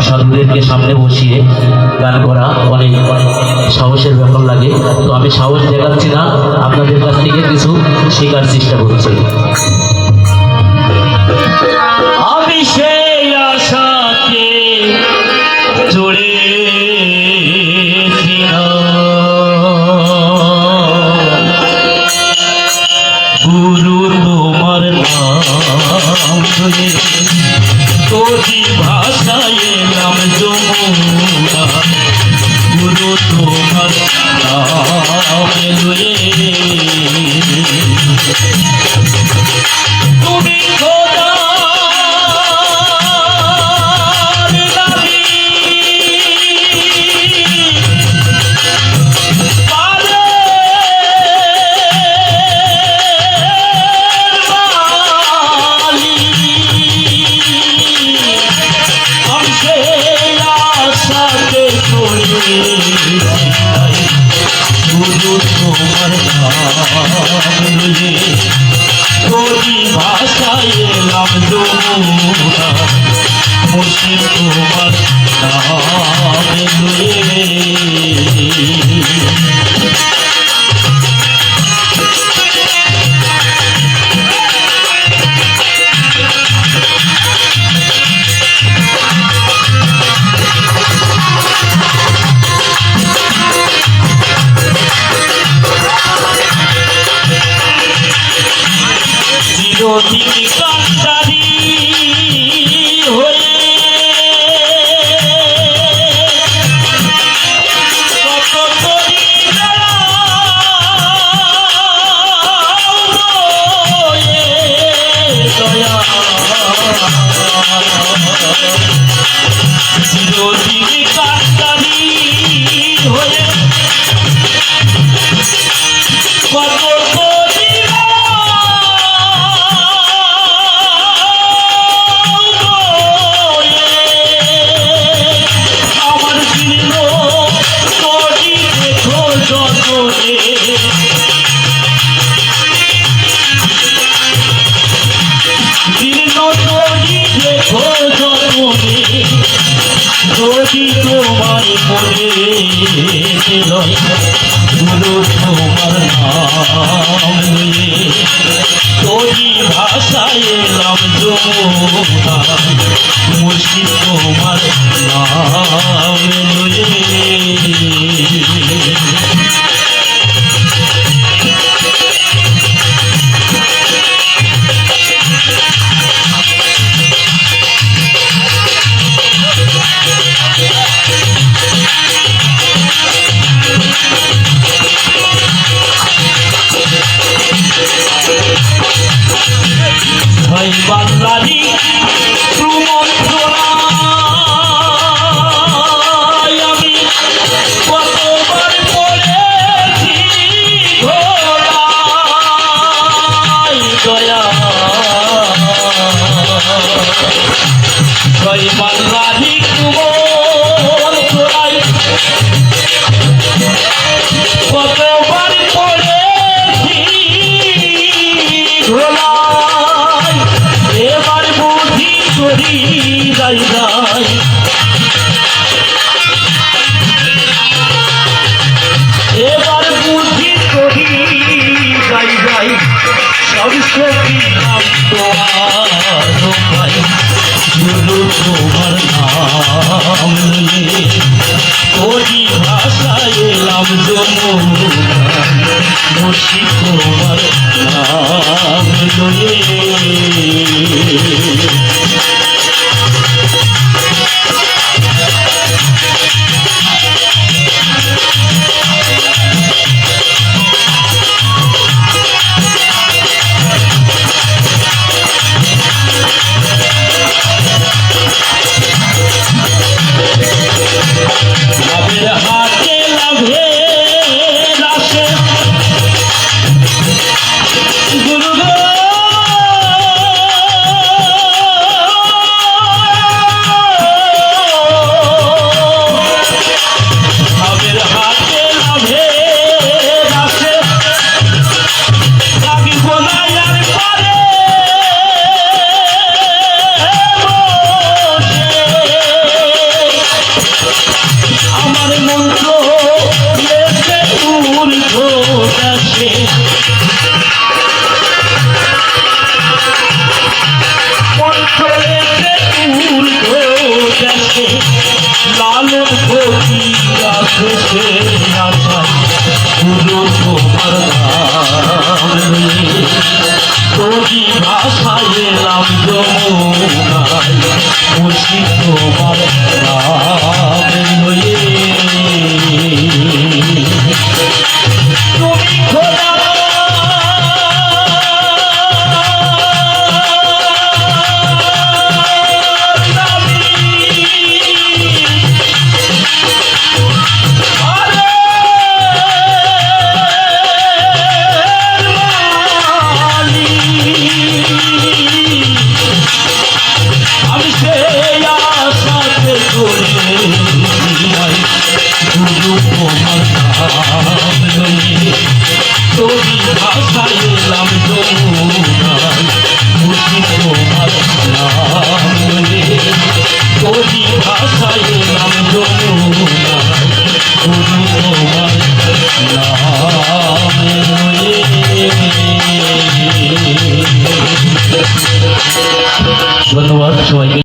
সাধুদেরকে সামনে বসিয়ে গান করা অনেক সাহসের ব্যাপার লাগে, তো আমি সাহস দেখাচ্ছি না, আপনাদের কাছ থেকে কিছু শেখার চেষ্টা করছি। আমি সেই আশাকে গুরু তোমার নাম তোরি ভাষায় নাম যমুনা, গুরু তোমার নাম লয়ে তুমি খোদা গুরু তোমার তোরি ভাষায় নাম যমুনা, মুর্শিদ তোমার নাম লয়ে চিরদিন কান্ডারি হয়ে কত করি দয়া, চিরদিন কান্ডারি হয়ে কত যদি তোমায় মনে গুরু তোমার নাম লয়ে তোরি ভাষায় নাম যমুনা, মুর্শিদ তোমার নাম লয়ে বাংলারি আমি কতবার পড়েছি দয়া, বাংলারি কতবার পড়েছি এবার বুদ্ধি করি যাই যাই, এবার বুদ্ধি করি যাই যাই, সব সখী নাম তোমার গুরু তোমার নাম লয়ে তোরি ভাষায় নাম যমুনা, মুর্শিদ তোমার নাম লইয়ে